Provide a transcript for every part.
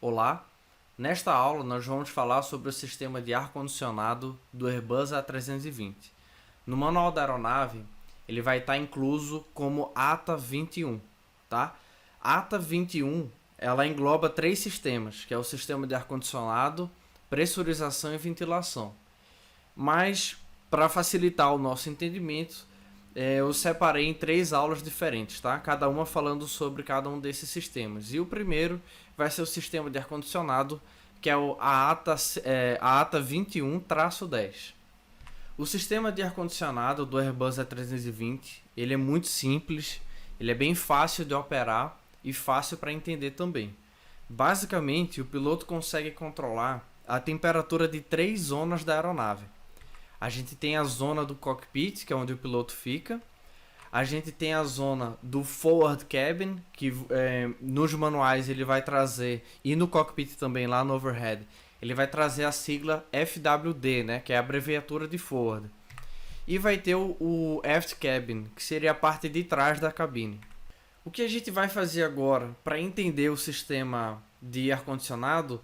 Olá, nesta aula nós vamos falar sobre o sistema de ar-condicionado do Airbus A320. No manual da aeronave, ele vai estar incluso como ATA 21, tá? ATA 21, ela engloba três sistemas, que é o sistema de ar-condicionado, pressurização e ventilação. Mas, para facilitar o nosso entendimento, eu separei em três aulas diferentes, tá? Cada uma falando sobre cada um desses sistemas. E o primeiro vai ser o sistema de ar-condicionado, que é a ATA 21-10. O sistema de ar-condicionado do Airbus A320, ele é muito simples, ele é bem fácil de operar e fácil para entender também. Basicamente, o piloto consegue controlar a temperatura de três zonas da aeronave. A gente tem a zona do cockpit, que é onde o piloto fica. A gente tem a zona do forward cabin, que nos manuais ele vai trazer, e no cockpit também, lá no overhead, ele vai trazer a sigla FWD, né, que é a abreviatura de forward. E vai ter o aft cabin, que seria a parte de trás da cabine. O que a gente vai fazer agora para entender o sistema de ar-condicionado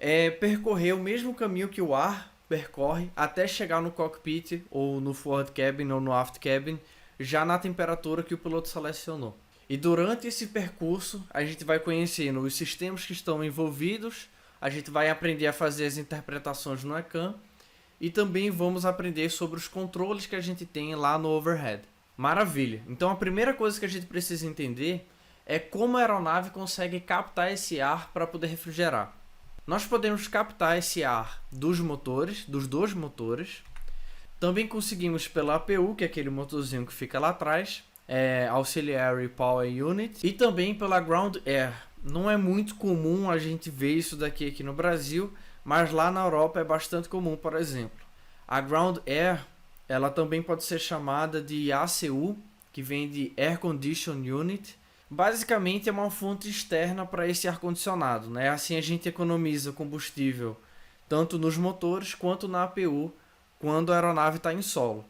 é percorrer o mesmo caminho que o ar percorre até chegar no cockpit ou no forward cabin ou no aft cabin, já na temperatura que o piloto selecionou. E durante esse percurso a gente vai conhecendo os sistemas que estão envolvidos, a gente vai aprender a fazer as interpretações no ECAN e também vamos aprender sobre os controles que a gente tem lá no overhead. Maravilha! Então a primeira coisa que a gente precisa entender é como a aeronave consegue captar esse ar para poder refrigerar. Nós podemos captar esse ar dos motores, dos dois motores. Também conseguimos pela APU, que é aquele motorzinho que fica lá atrás, Auxiliary Power Unit, e também pela Ground Air. Não é muito comum a gente ver isso aqui no Brasil, mas lá na Europa é bastante comum, por exemplo. A Ground Air, ela também pode ser chamada de ACU, que vem de Air Condition Unit. Basicamente é uma fonte externa para esse ar-condicionado, né? Assim a gente economiza combustível tanto nos motores quanto na APU quando a aeronave está em solo.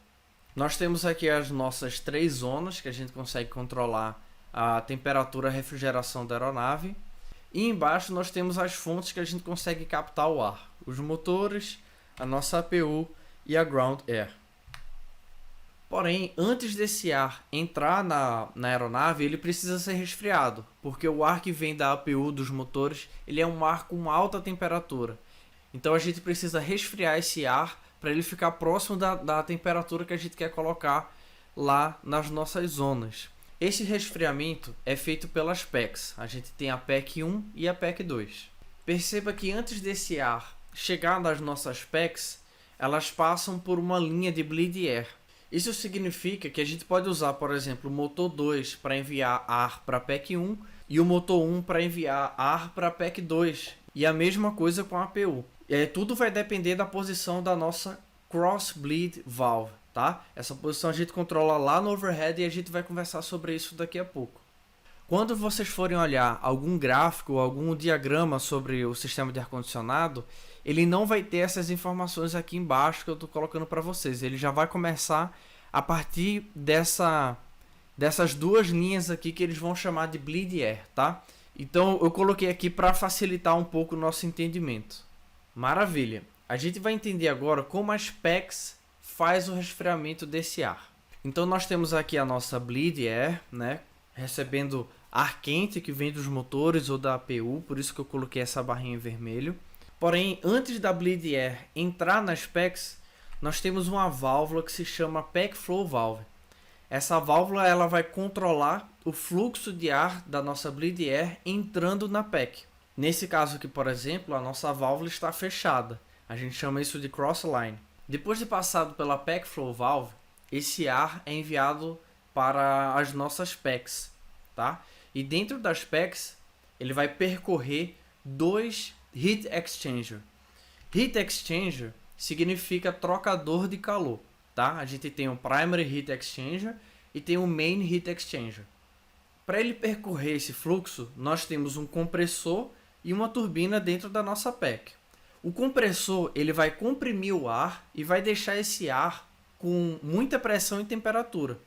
Nós temos aqui as nossas três zonas que a gente consegue controlar a temperatura e a refrigeração da aeronave. E embaixo nós temos as fontes que a gente consegue captar o ar. Os motores, a nossa APU e a Ground Air. Porém, antes desse ar entrar na aeronave, ele precisa ser resfriado, porque o ar que vem da APU dos motores, ele é um ar com alta temperatura. Então a gente precisa resfriar esse ar para ele ficar próximo da temperatura que a gente quer colocar lá nas nossas zonas. Esse resfriamento é feito pelas PECs. A gente tem a PEC 1 e a PEC 2. Perceba que antes desse ar chegar nas nossas PECs, elas passam por uma linha de bleed air. Isso significa que a gente pode usar, por exemplo, o motor 2 para enviar ar para a PEC 1 e o motor 1 para enviar ar para a PEC 2. E a mesma coisa com a APU. Tudo vai depender da posição da nossa cross bleed valve, tá? Essa posição a gente controla lá no overhead e a gente vai conversar sobre isso daqui a pouco. Quando vocês forem olhar algum gráfico ou algum diagrama sobre o sistema de ar-condicionado, ele não vai ter essas informações aqui embaixo que eu estou colocando para vocês. Ele já vai começar a partir dessas duas linhas aqui que eles vão chamar de bleed air, tá? Então eu coloquei aqui para facilitar um pouco o nosso entendimento. Maravilha! A gente vai entender agora como as PECs faz o resfriamento desse ar. Então nós temos aqui a nossa bleed air, né? Recebendo ar quente que vem dos motores ou da APU, por isso que eu coloquei essa barrinha em vermelho. Porém, antes da bleed air entrar nas PECs, nós temos uma válvula que se chama PEC Flow Valve. Essa válvula ela vai controlar o fluxo de ar da nossa bleed air entrando na PEC. Nesse caso aqui, por exemplo, a nossa válvula está fechada. A gente chama isso de crossline. Depois de passado pela PEC Flow Valve, esse ar é enviado para as nossas PECs, tá? E dentro das PECs, ele vai percorrer dois Heat Exchanger. Heat Exchanger significa trocador de calor, tá? A gente tem o Primary Heat Exchanger e tem o Main Heat Exchanger. Para ele percorrer esse fluxo, nós temos um compressor e uma turbina dentro da nossa PEC. O compressor ele vai comprimir o ar e vai deixar esse ar com muita pressão e temperatura.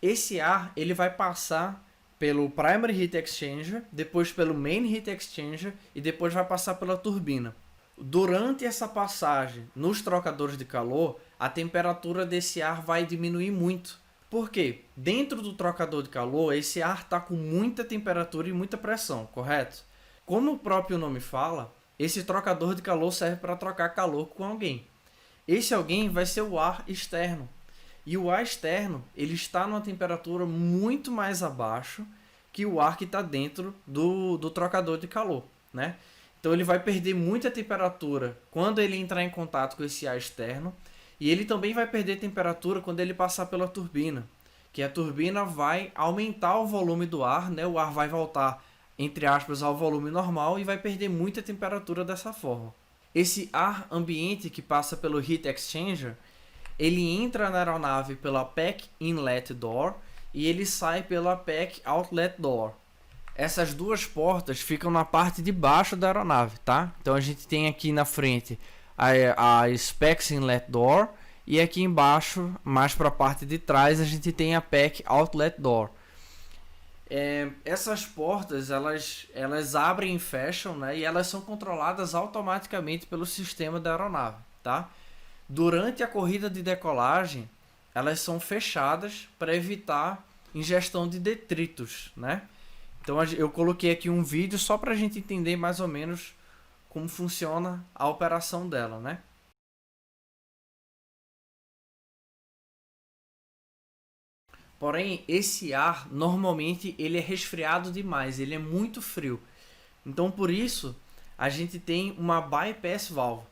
Esse ar ele vai passar pelo Primary Heat Exchanger, depois pelo Main Heat Exchanger e depois vai passar pela turbina. Durante essa passagem nos trocadores de calor, a temperatura desse ar vai diminuir muito. Por quê? Dentro do trocador de calor, esse ar está com muita temperatura e muita pressão, correto? Como o próprio nome fala, esse trocador de calor serve para trocar calor com alguém. Esse alguém vai ser o ar externo. E o ar externo ele está numa temperatura muito mais abaixo que o ar que está dentro do trocador de calor, né? Então ele vai perder muita temperatura quando ele entrar em contato com esse ar externo. E ele também vai perder temperatura quando ele passar pela turbina. Que a turbina vai aumentar o volume do ar, né? O ar vai voltar, entre aspas, ao volume normal e vai perder muita temperatura dessa forma. Esse ar ambiente que passa pelo Heat Exchanger, ele entra na aeronave pela Pack Inlet Door e ele sai pela Pack Outlet Door. Essas duas portas ficam na parte de baixo da aeronave, tá? Então a gente tem aqui na frente a Specs Inlet Door e aqui embaixo, mais para a parte de trás, a gente tem a Pack Outlet Door. Essas portas elas abrem e fecham, né? E elas são controladas automaticamente pelo sistema da aeronave, tá? Durante a corrida de decolagem, elas são fechadas para evitar ingestão de detritos, né? Então eu coloquei aqui um vídeo só para a gente entender mais ou menos como funciona a operação dela, né? Porém, esse ar normalmente ele é resfriado demais, ele é muito frio. Então, por isso, a gente tem uma bypass valve.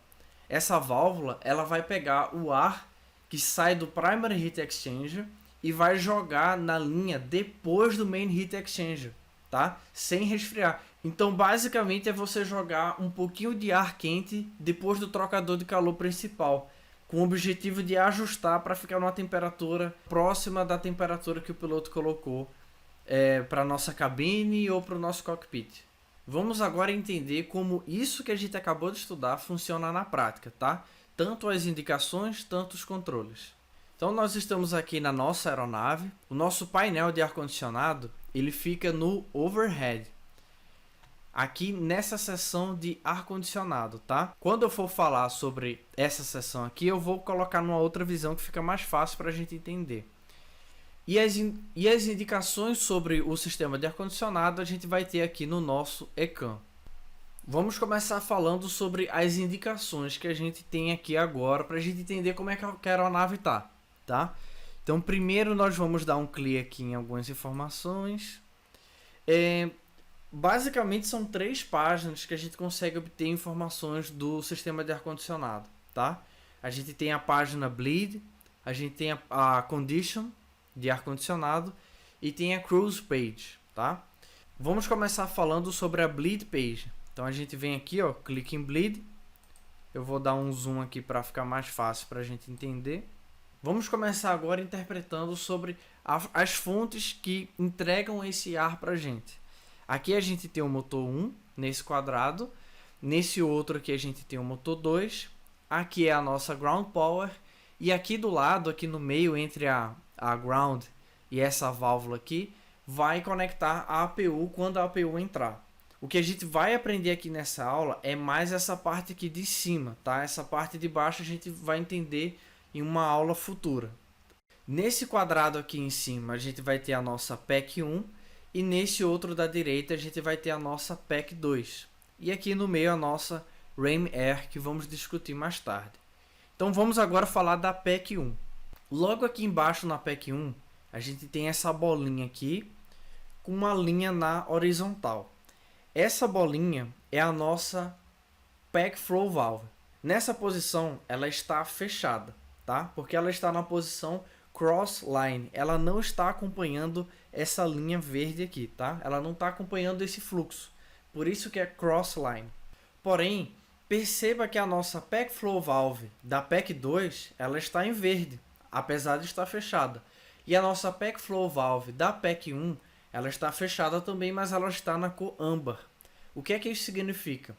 Essa válvula, ela vai pegar o ar que sai do Primary Heat Exchanger e vai jogar na linha depois do Main Heat Exchanger, tá? Sem resfriar. Então, basicamente, é você jogar um pouquinho de ar quente depois do trocador de calor principal, com o objetivo de ajustar para ficar numa temperatura próxima da temperatura que o piloto colocou para a nossa cabine ou para o nosso cockpit. Vamos agora entender como isso que a gente acabou de estudar funciona na prática, tá? Tanto as indicações, tanto os controles. Então nós estamos aqui na nossa aeronave. O nosso painel de ar-condicionado ele fica no overhead. Aqui nessa seção de ar-condicionado, tá? Quando eu for falar sobre essa seção aqui, eu vou colocar numa outra visão que fica mais fácil para a gente entender. E as indicações sobre o sistema de ar-condicionado a gente vai ter aqui no nosso ECAN. Vamos começar falando sobre as indicações que a gente tem aqui agora para a gente entender como é que a aeronave tá? Então primeiro nós vamos dar um clique aqui em algumas informações. Basicamente são 3 páginas que a gente consegue obter informações do sistema de ar-condicionado, tá? A gente tem a página Bleed, a gente tem a Condition de ar-condicionado e tem a Cruise Page, tá? Vamos começar falando sobre a Bleed Page. Então a gente vem aqui, ó, clique em Bleed. Eu vou dar um zoom aqui para ficar mais fácil para a gente entender. Vamos começar agora interpretando sobre as fontes que entregam esse ar para a gente. Aqui a gente tem o motor 1 nesse quadrado, nesse outro aqui a gente tem o motor 2, aqui é a nossa ground power e aqui do lado, aqui no meio entre a ground e essa válvula aqui, vai conectar a APU quando a APU entrar. O que a gente vai aprender aqui nessa aula é mais essa parte aqui de cima, tá? Essa parte de baixo a gente vai entender em uma aula futura. Nesse quadrado aqui em cima a gente vai ter a nossa PEC 1 e nesse outro da direita a gente vai ter a nossa PEC 2. E aqui no meio a nossa Ram Air que vamos discutir mais tarde. Então vamos agora falar da PEC 1. Logo aqui embaixo na PEC 1 a gente tem essa bolinha aqui com uma linha na horizontal. Essa bolinha é a nossa PEC Flow Valve. Nessa posição ela está fechada, tá? Porque ela está na posição cross line. Ela não está acompanhando essa linha verde aqui, tá? Ela não está acompanhando esse fluxo. Por isso que é cross line. Porém, perceba que a nossa PEC Flow Valve da PEC 2, ela está em verde, apesar de estar fechada. E a nossa PEC Flow Valve da PEC 1, ela está fechada também, mas ela está na cor âmbar. O que é que isso significa?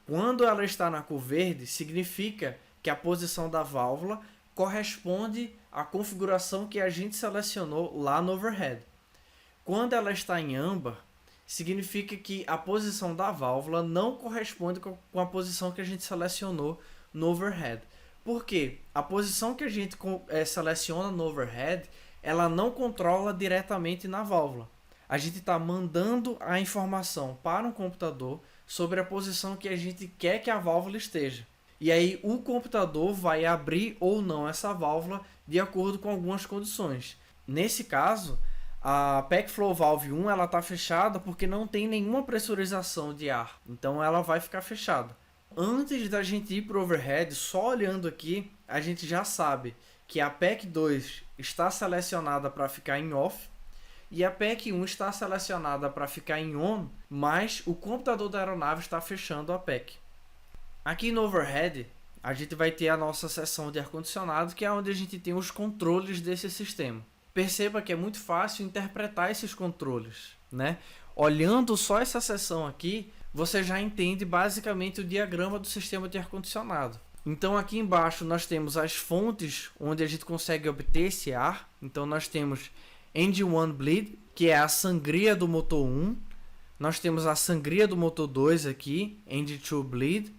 Quando ela está na cor verde, significa que a posição da válvula corresponde à configuração que a gente selecionou lá no overhead. Quando ela está em âmbar, significa que a posição da válvula não corresponde com a posição que a gente selecionou no overhead. Por quê? A posição que a gente seleciona no overhead, ela não controla diretamente na válvula. A gente está mandando a informação para um computador sobre a posição que a gente quer que a válvula esteja. E aí o computador vai abrir ou não essa válvula de acordo com algumas condições. Nesse caso, a PEC Flow Valve 1 ela está fechada porque não tem nenhuma pressurização de ar. Então ela vai ficar fechada. Antes da gente ir para o overhead, só olhando aqui, a gente já sabe que a PEC 2 está selecionada para ficar em off e a PEC 1 está selecionada para ficar em on, mas o computador da aeronave está fechando a PEC. Aqui no overhead, a gente vai ter a nossa seção de ar-condicionado, que é onde a gente tem os controles desse sistema. Perceba que é muito fácil interpretar esses controles, né? Olhando só essa seção aqui, você já entende basicamente o diagrama do sistema de ar-condicionado. Então aqui embaixo nós temos as fontes onde a gente consegue obter esse ar. Então nós temos Engine 1 Bleed, que é a sangria do motor 1. Nós temos a sangria do motor 2 aqui, Engine 2 Bleed.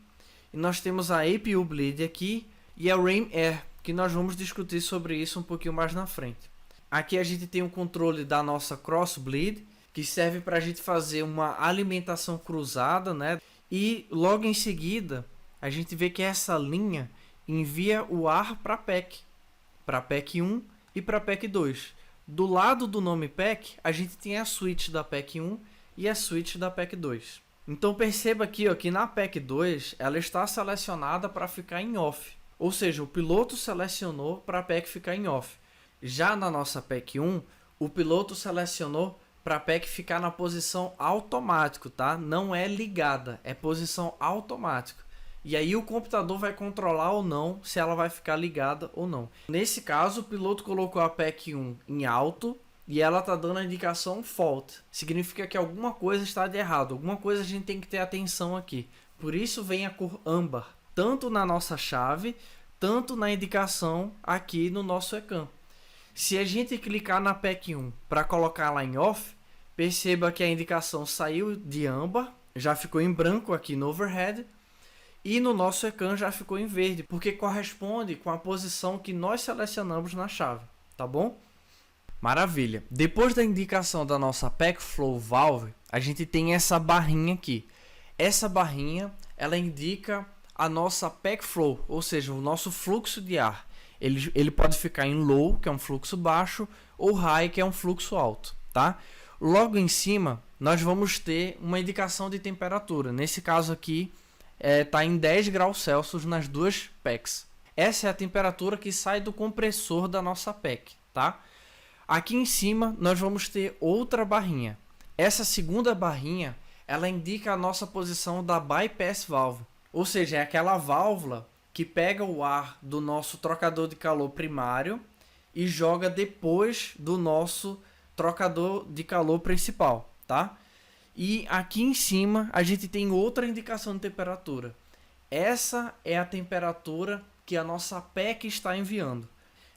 E nós temos a APU Bleed aqui e a Ram Air, que nós vamos discutir sobre isso um pouquinho mais na frente. Aqui a gente tem o controle da nossa Cross Bleed, que serve para a gente fazer uma alimentação cruzada, né? E logo em seguida a gente vê que essa linha envia o ar para a PEC 1 e para a PEC 2. Do lado do nome PEC, a gente tem a switch da PEC 1 e a switch da PEC 2. Então perceba aqui ó, que na PEC 2 ela está selecionada para ficar em off. Ou seja, o piloto selecionou para a PEC ficar em off. Já na nossa PEC 1, o piloto selecionou para a PEC ficar na posição automático, tá? Não é ligada, é posição automática. E aí o computador vai controlar ou não se ela vai ficar ligada ou não. Nesse caso, o piloto colocou a PEC 1 em alto e ela está dando a indicação fault. Significa que alguma coisa está de errado, alguma coisa a gente tem que ter atenção aqui. Por isso vem a cor âmbar, tanto na nossa chave, tanto na indicação aqui no nosso ECAM. Se a gente clicar na PEC 1 para colocar lá em off, perceba que a indicação saiu de âmbar, já ficou em branco aqui no overhead, e no nosso ECAM já ficou em verde, porque corresponde com a posição que nós selecionamos na chave, tá bom? Maravilha! Depois da indicação da nossa PEC Flow Valve, a gente tem essa barrinha aqui. Essa barrinha, ela indica a nossa PEC Flow, ou seja, o nosso fluxo de ar. Ele pode ficar em low, que é um fluxo baixo, ou high, que é um fluxo alto, tá? Logo em cima, nós vamos ter uma indicação de temperatura. Nesse caso aqui, está em 10 graus Celsius nas duas PECs. Essa é a temperatura que sai do compressor da nossa PEC, tá? Aqui em cima, nós vamos ter outra barrinha. Essa segunda barrinha, ela indica a nossa posição da Bypass Valve. Ou seja, é aquela válvula que pega o ar do nosso trocador de calor primário e joga depois do nosso trocador de calor principal, tá? E aqui em cima a gente tem outra indicação de temperatura. Essa é a temperatura que a nossa PEC está enviando.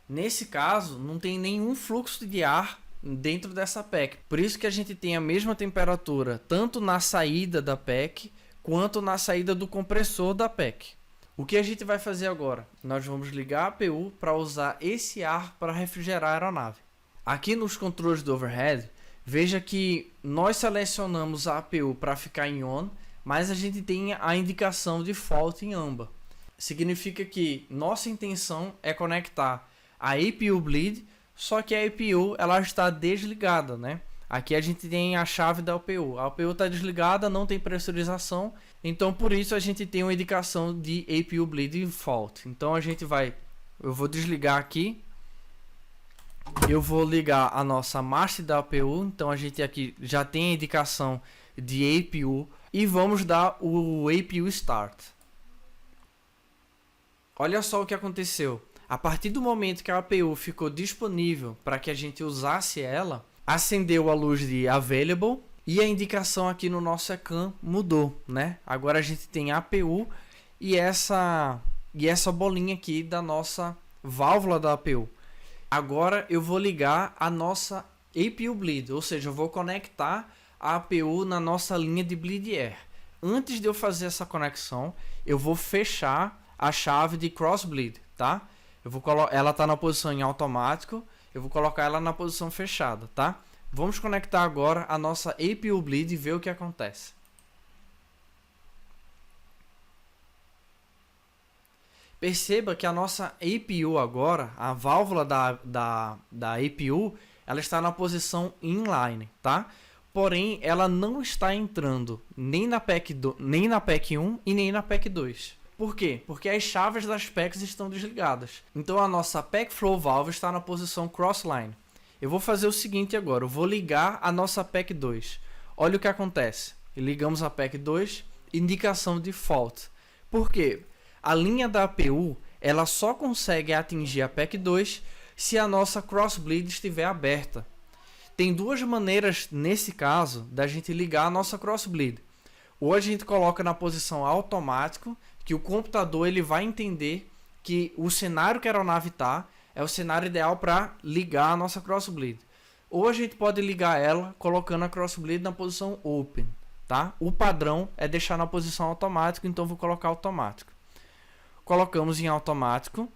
Nesse caso, não tem nenhum fluxo de ar dentro dessa PEC. Por isso que a gente tem a mesma temperatura tanto na saída da PEC quanto na saída do compressor da PEC. O que a gente vai fazer agora? Nós vamos ligar a APU para usar esse ar para refrigerar a aeronave. Aqui nos controles do overhead, veja que nós selecionamos a APU para ficar em on, mas a gente tem a indicação de fault em âmbar. Significa que nossa intenção é conectar a APU Bleed, só que a APU ela está desligada, né? Aqui a gente tem a chave da APU. A APU está desligada, não tem pressurização. Então por isso a gente tem uma indicação de APU Bleed Fault. Então eu vou desligar aqui. Eu vou ligar a nossa mast da APU. Então a gente aqui já tem a indicação de APU. E vamos dar o APU Start. Olha só o que aconteceu. A partir do momento que a APU ficou disponível para que a gente usasse ela, acendeu a luz de Available e a indicação aqui no nosso ECAM mudou, né? Agora a gente tem APU e essa bolinha aqui da nossa válvula da APU. Agora eu vou ligar a nossa APU bleed, ou seja, eu vou conectar a APU na nossa linha de bleed air. Antes de eu fazer essa conexão, eu vou fechar a chave de cross bleed, tá? Ela está na posição em automático, eu vou colocar ela na posição fechada, tá? Vamos conectar agora a nossa APU bleed e ver o que acontece. Perceba que a nossa APU agora, a válvula da APU, ela está na posição inline, tá? Porém, ela não está entrando nem na PEC 1 e nem na PEC 2. Por quê? Porque as chaves das PECs estão desligadas. Então a nossa PEC Flow Valve está na posição crossline. Eu vou fazer o seguinte agora, eu vou ligar a nossa PEC 2. Olha o que acontece. Ligamos a PEC 2, indicação de fault. Por quê? A linha da APU, ela só consegue atingir a PEC 2 se a nossa crossbleed estiver aberta. Tem duas maneiras, nesse caso, da gente ligar a nossa crossbleed. Ou a gente coloca na posição automático, que o computador ele vai entender que o cenário que a aeronave está é o cenário ideal para ligar a nossa crossbleed. Ou a gente pode ligar ela colocando a crossbleed na posição open, tá? O padrão é deixar na posição automático, então vou colocar automático. Colocamos em automático.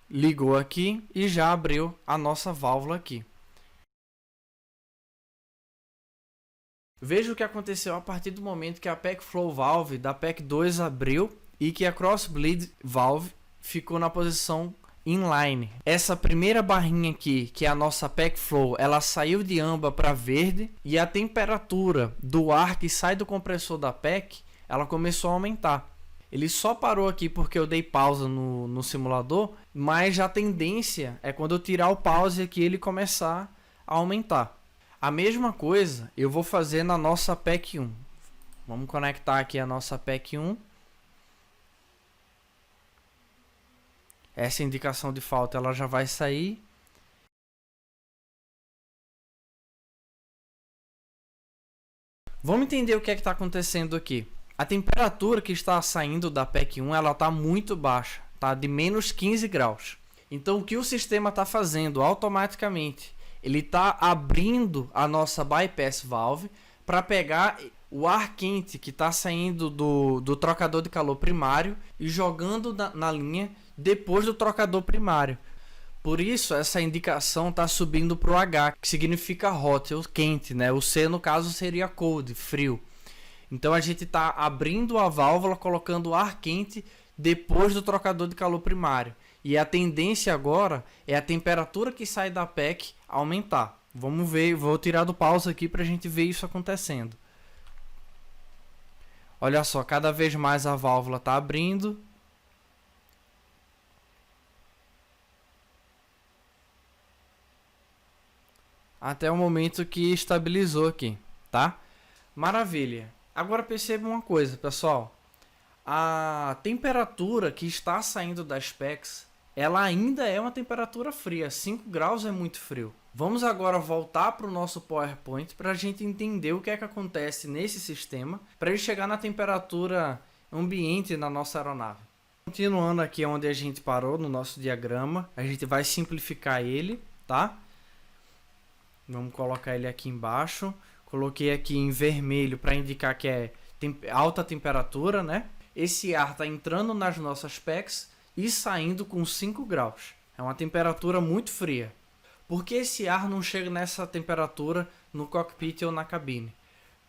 Ligou aqui e já abriu a nossa válvula aqui. Veja o que aconteceu a partir do momento que a PEC Flow Valve da PEC 2 abriu e que a Crossbleed Valve ficou na posição inline. Essa primeira barrinha aqui, que é a nossa PEC Flow, ela saiu de âmbar para verde e a temperatura do ar que sai do compressor da PEC, ela começou a aumentar. Ele só parou aqui porque eu dei pausa no simulador, mas a tendência é quando eu tirar o pause aqui ele começar a aumentar. A mesma coisa eu vou fazer na nossa PEC 1. Vamos conectar aqui a nossa PEC 1. Essa indicação de falta ela já vai sair. Vamos entender o que é que está acontecendo aqui. A temperatura que está saindo da PEC 1 ela está muito baixa, tá? De menos 15 graus. Então o que o sistema está fazendo automaticamente? Ele está abrindo a nossa bypass valve para pegar o ar quente que está saindo do trocador de calor primário e jogando na linha depois do trocador primário. Por isso essa indicação está subindo para o H, que significa hot, ou quente, né? O C no caso seria cold, frio. Então a gente está abrindo a válvula, colocando ar quente depois do trocador de calor primário. E a tendência agora é a temperatura que sai da PEC aumentar. Vamos ver, vou tirar do pause aqui para a gente ver isso acontecendo. Olha só, cada vez mais a válvula está abrindo. Até o momento que estabilizou aqui, tá? Maravilha. Agora perceba uma coisa, pessoal. A temperatura que está saindo das PECs, ela ainda é uma temperatura fria. 5 graus é muito frio. Vamos agora voltar para o nosso PowerPoint para a gente entender o que é que acontece nesse sistema para ele chegar na temperatura ambiente na nossa aeronave. Continuando aqui onde a gente parou no nosso diagrama, a gente vai simplificar ele, tá? Vamos colocar ele aqui embaixo. Coloquei aqui em vermelho para indicar que é alta temperatura, né? Esse ar está entrando nas nossas PECs e saindo com 5 graus. É uma temperatura muito fria. Por que esse ar não chega nessa temperatura no cockpit ou na cabine?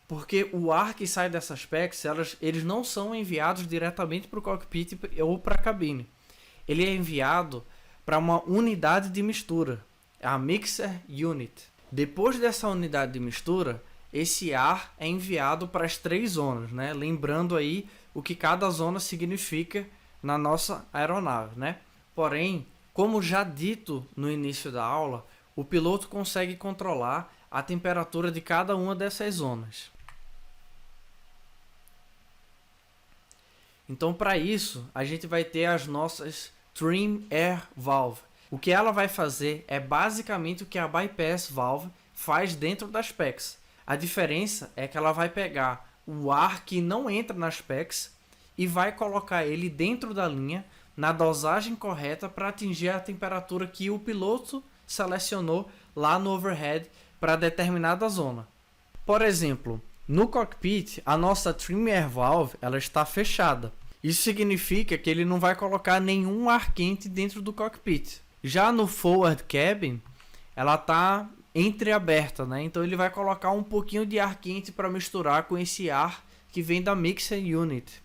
Porque o ar que sai dessas PECs, eles não são enviados diretamente para o cockpit ou para a cabine. Ele é enviado para uma unidade de mistura, a Mixer Unit. Depois dessa unidade de mistura, esse ar é enviado para as 3 zonas, né? Lembrando aí o que cada zona significa na nossa aeronave, né? Porém, como já dito no início da aula, o piloto consegue controlar a temperatura de cada uma dessas zonas. Então, para isso, a gente vai ter as nossas Trim Air Valve. O que ela vai fazer é basicamente o que a Bypass Valve faz dentro das PECs. A diferença é que ela vai pegar o ar que não entra nas PECs e vai colocar ele dentro da linha na dosagem correta para atingir a temperatura que o piloto selecionou lá no overhead para determinada zona. Por exemplo, no cockpit, a nossa trim air valve ela está fechada. Isso significa que ele não vai colocar nenhum ar quente dentro do cockpit. Já no forward cabin, ela está entreaberta, né? Então ele vai colocar um pouquinho de ar quente para misturar com esse ar que vem da mixer unit.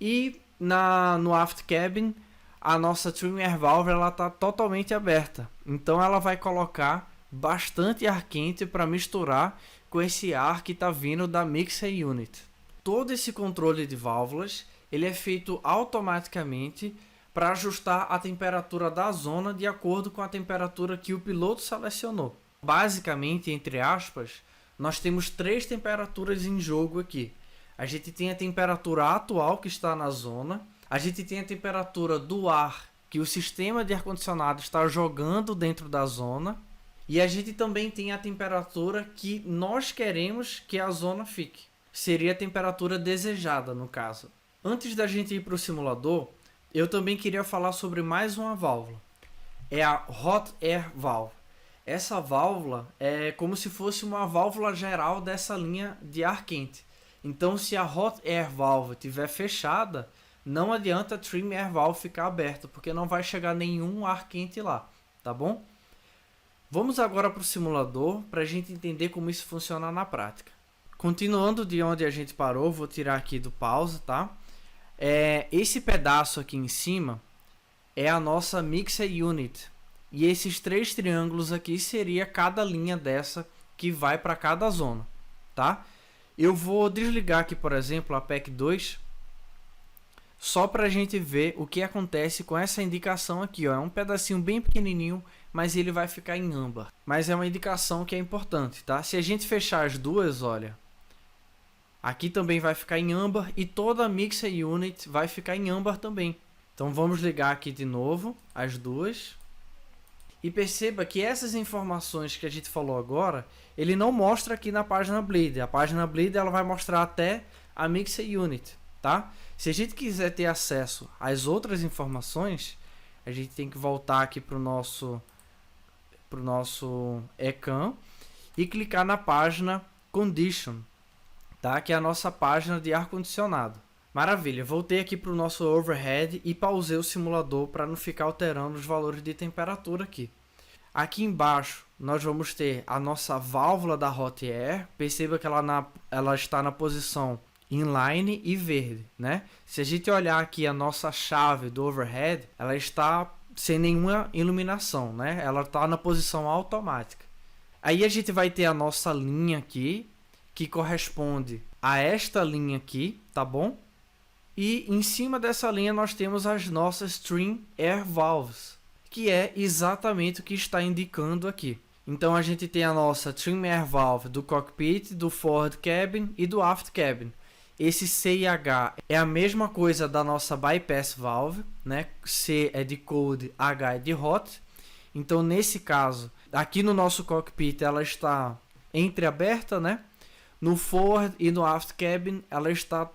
E no aft cabin, a nossa trim air valve ela está totalmente aberta. Então ela vai colocar bastante ar quente para misturar com esse ar que está vindo da mixer unit. Todo esse controle de válvulas ele é feito automaticamente para ajustar a temperatura da zona de acordo com a temperatura que o piloto selecionou. Basicamente, entre aspas, nós temos 3 temperaturas em jogo aqui. A gente tem a temperatura atual que está na zona, a gente tem a temperatura do ar que o sistema de ar-condicionado está jogando dentro da zona, e a gente também tem a temperatura que nós queremos que a zona fique. Seria a temperatura desejada, no caso. Antes da gente ir para o simulador, eu também queria falar sobre mais uma válvula. É a Hot Air Valve. Essa válvula é como se fosse uma válvula geral dessa linha de ar quente. Então, se a Hot Air Valve estiver fechada, não adianta a Trim Air Valve ficar aberta, porque não vai chegar nenhum ar quente lá, tá bom? Vamos agora para o simulador para a gente entender como isso funciona na prática. Continuando de onde a gente parou, vou tirar aqui do pause, tá? Esse pedaço aqui em cima é a nossa mixer unit. E esses 3 triângulos aqui seria cada linha dessa que vai para cada zona, tá? Eu vou desligar aqui, por exemplo, a PEC 2, só para a gente ver o que acontece com essa indicação aqui, ó. É um pedacinho bem pequenininho, mas ele vai ficar em âmbar. Mas é uma indicação que é importante, tá? Se a gente fechar as duas, olha, aqui também vai ficar em âmbar e toda a mixer unit vai ficar em âmbar também. Então vamos ligar aqui de novo as duas. E perceba que essas informações que a gente falou agora, ele não mostra aqui na página Bleed. A página Bleed ela vai mostrar até a mixer unit, tá? Se a gente quiser ter acesso às outras informações, a gente tem que voltar aqui para o nosso ECAN e clicar na página Condition, tá? Que é a nossa página de ar-condicionado. Maravilha, voltei aqui para o nosso overhead e pausei o simulador para não ficar alterando os valores de temperatura aqui. Aqui embaixo nós vamos ter a nossa válvula da Hot Air. Perceba que ela está na posição inline e verde, né? Se a gente olhar aqui a nossa chave do overhead, ela está sem nenhuma iluminação, né? Ela está na posição automática. Aí a gente vai ter a nossa linha aqui, que corresponde a esta linha aqui, tá bom? E em cima dessa linha nós temos as nossas Trim Air Valves, que é exatamente o que está indicando aqui. Então a gente tem a nossa Trim Air Valve do cockpit, do forward cabin e do aft cabin. Esse C e H é a mesma coisa da nossa Bypass Valve, né? C é de cold, H é de hot. Então nesse caso, aqui no nosso cockpit ela está entreaberta, né? No forward e no aft cabin ela está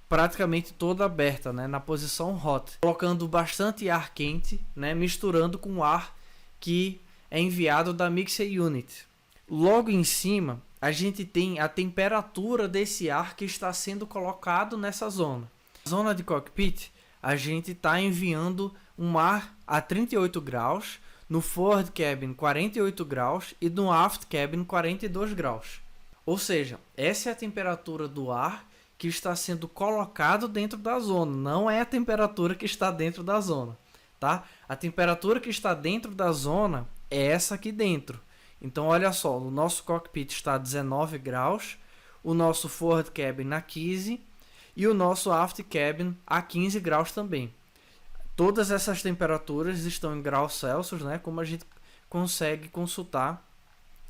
praticamente toda aberta, né, na posição hot, colocando bastante ar quente, né, misturando com o ar que é enviado da mixer unit. Logo em cima, a gente tem a temperatura desse ar que está sendo colocado nessa zona. Na zona de cockpit, a gente está enviando um ar a 38 graus, no forward cabin 48 graus e no aft cabin 42 graus. Ou seja, essa é a temperatura do ar que está sendo colocado dentro da zona, não é a temperatura que está dentro da zona, tá? A temperatura que está dentro da zona é essa aqui dentro. Então olha só, o nosso cockpit está a 19 graus, o nosso forward cabin a 15 e o nosso aft cabin a 15 graus também. Todas essas temperaturas estão em graus Celsius, né? Como a gente consegue consultar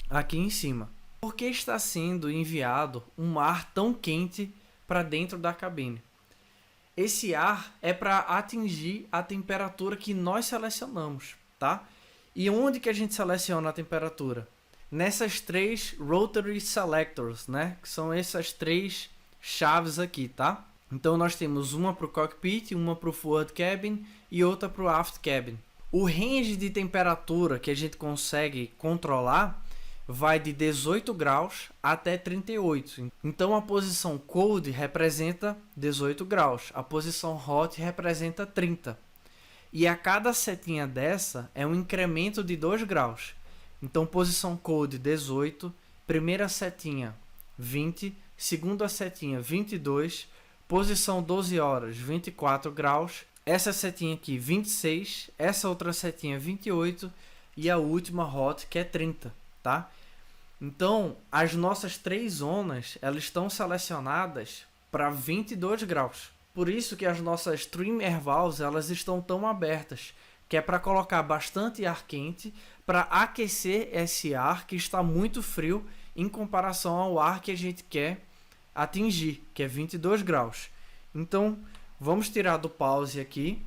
aqui em cima. Por que está sendo enviado um ar tão quente para dentro da cabine? Esse ar é para atingir a temperatura que nós selecionamos, tá? E onde que a gente seleciona a temperatura? Nessas 3 rotary selectors, né? Que são essas 3 chaves aqui, tá? Então nós temos uma para o cockpit, uma para o forward cabin e outra para o aft cabin. O range de temperatura que a gente consegue controlar vai de 18 graus até 38. Então a posição cold representa 18 graus, a posição hot representa 30. E a cada setinha dessa é um incremento de 2 graus. Então posição cold 18, primeira setinha 20, segunda setinha 22, posição 12 horas 24 graus, essa setinha aqui 26, essa outra setinha 28 e a última hot que é 30, tá? Então, as nossas três zonas, elas estão selecionadas para 22 graus. Por isso que as nossas trim air valves, elas estão tão abertas, que é para colocar bastante ar quente, para aquecer esse ar que está muito frio em comparação ao ar que a gente quer atingir, que é 22 graus. Então, vamos tirar do pause aqui,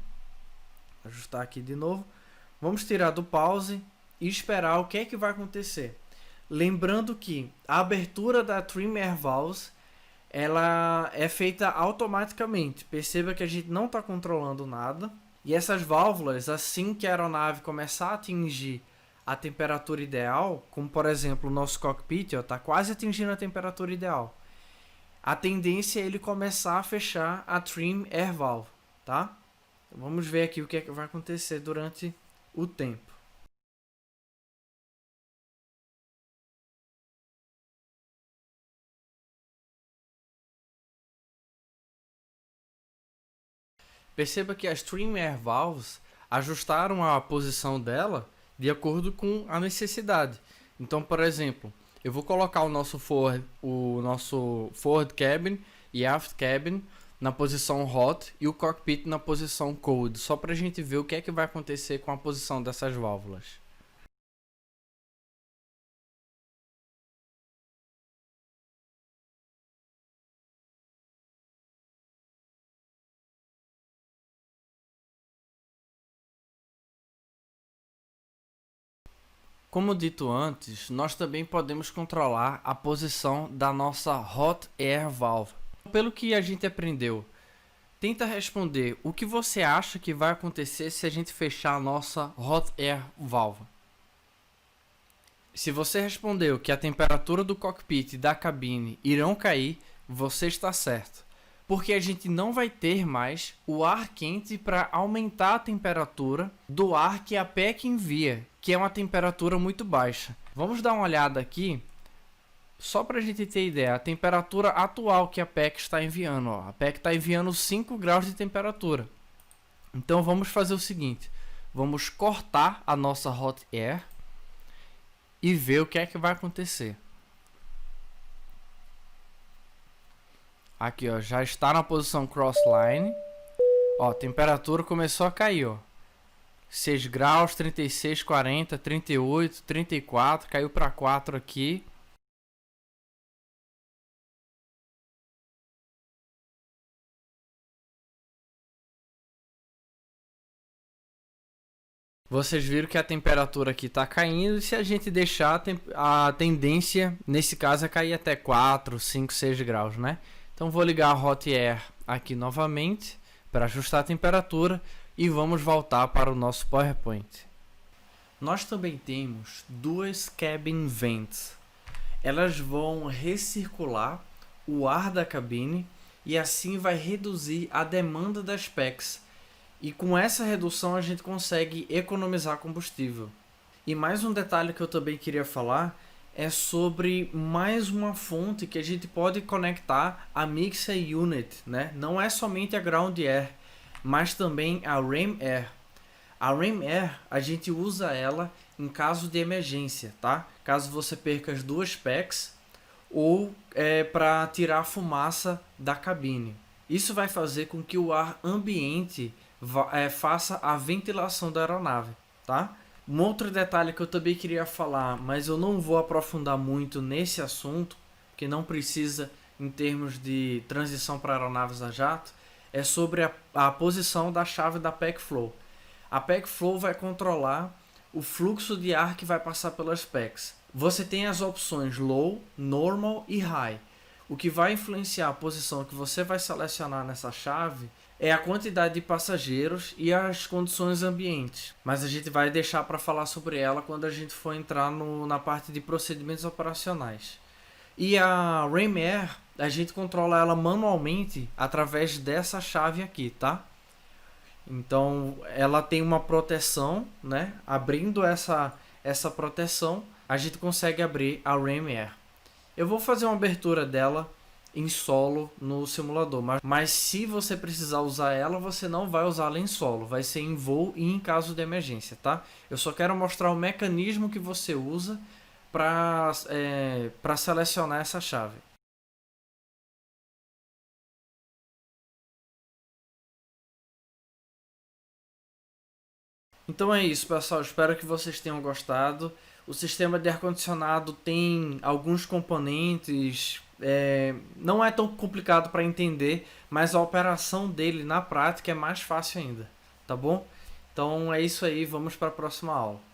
ajustar aqui de novo. Vamos tirar do pause e esperar o que é que vai acontecer. Lembrando que a abertura da trim air valves ela é feita automaticamente. Perceba que a gente não está controlando nada. E essas válvulas, assim que a aeronave começar a atingir a temperatura ideal, como por exemplo o nosso cockpit está quase atingindo a temperatura ideal, a tendência é ele começar a fechar a trim air valve, tá? Então, vamos ver aqui o que é que vai acontecer durante o tempo. Perceba que as trim air valves ajustaram a posição dela de acordo com a necessidade. Então, por exemplo, eu vou colocar o nosso forward cabin e aft cabin na posição hot e o cockpit na posição cold, só para a gente ver o que é que vai acontecer com a posição dessas válvulas. Como dito antes, nós também podemos controlar a posição da nossa Hot Air Valve. Pelo que a gente aprendeu, tenta responder o que você acha que vai acontecer se a gente fechar a nossa Hot Air Valve. Se você respondeu que a temperatura do cockpit e da cabine irão cair, você está certo. Porque a gente não vai ter mais o ar quente para aumentar a temperatura do ar que a PEC envia, que é uma temperatura muito baixa. Vamos dar uma olhada aqui, só para a gente ter ideia, a temperatura atual que a PEC está enviando. Ó. A PEC está enviando 5 graus de temperatura. Então vamos fazer o seguinte, vamos cortar a nossa Hot Air e ver o que é que vai acontecer. Aqui, ó, já está na posição crossline. Ó, a temperatura começou a cair, ó. 6 graus, 36, 40, 38, 34, caiu para 4 aqui. Vocês viram que a temperatura aqui está caindo, e se a gente deixar a tendência, nesse caso, é cair até 4, 5, 6 graus, né? Então vou ligar a Hot Air aqui novamente para ajustar a temperatura e vamos voltar para o nosso PowerPoint. Nós também temos duas cabin vents. Elas vão recircular o ar da cabine e assim vai reduzir a demanda das PECs. E com essa redução a gente consegue economizar combustível. E mais um detalhe que eu também queria falar é sobre mais uma fonte que a gente pode conectar a Mixer Unit, né? Não é somente a Ground Air, mas também a Ram Air. A Ram Air, a gente usa ela em caso de emergência, tá? Caso você perca as duas PECs ou para tirar a fumaça da cabine. Isso vai fazer com que o ar ambiente faça a ventilação da aeronave, tá? Um outro detalhe que eu também queria falar, mas eu não vou aprofundar muito nesse assunto, que não precisa em termos de transição para aeronaves a jato, é sobre a posição da chave da PEC Flow. A PEC Flow vai controlar o fluxo de ar que vai passar pelas PECs. Você tem as opções Low, Normal e High. O que vai influenciar a posição que você vai selecionar nessa chave é a quantidade de passageiros e as condições ambientes. Mas a gente vai deixar para falar sobre ela quando a gente for entrar na parte de procedimentos operacionais. E a RAMR, a gente controla ela manualmente através dessa chave aqui, tá? Então ela tem uma proteção, né? Abrindo essa proteção, a gente consegue abrir a RAMR. Eu vou fazer uma abertura dela em solo no simulador, mas se você precisar usar ela, você não vai usá-la em solo, vai ser em voo e em caso de emergência, tá? Eu só quero mostrar o mecanismo que você usa para selecionar essa chave. Então é isso, pessoal. Espero que vocês tenham gostado. O sistema de ar-condicionado tem alguns componentes, não é tão complicado para entender, mas a operação dele na prática é mais fácil ainda, tá bom? Então é isso aí, vamos para a próxima aula.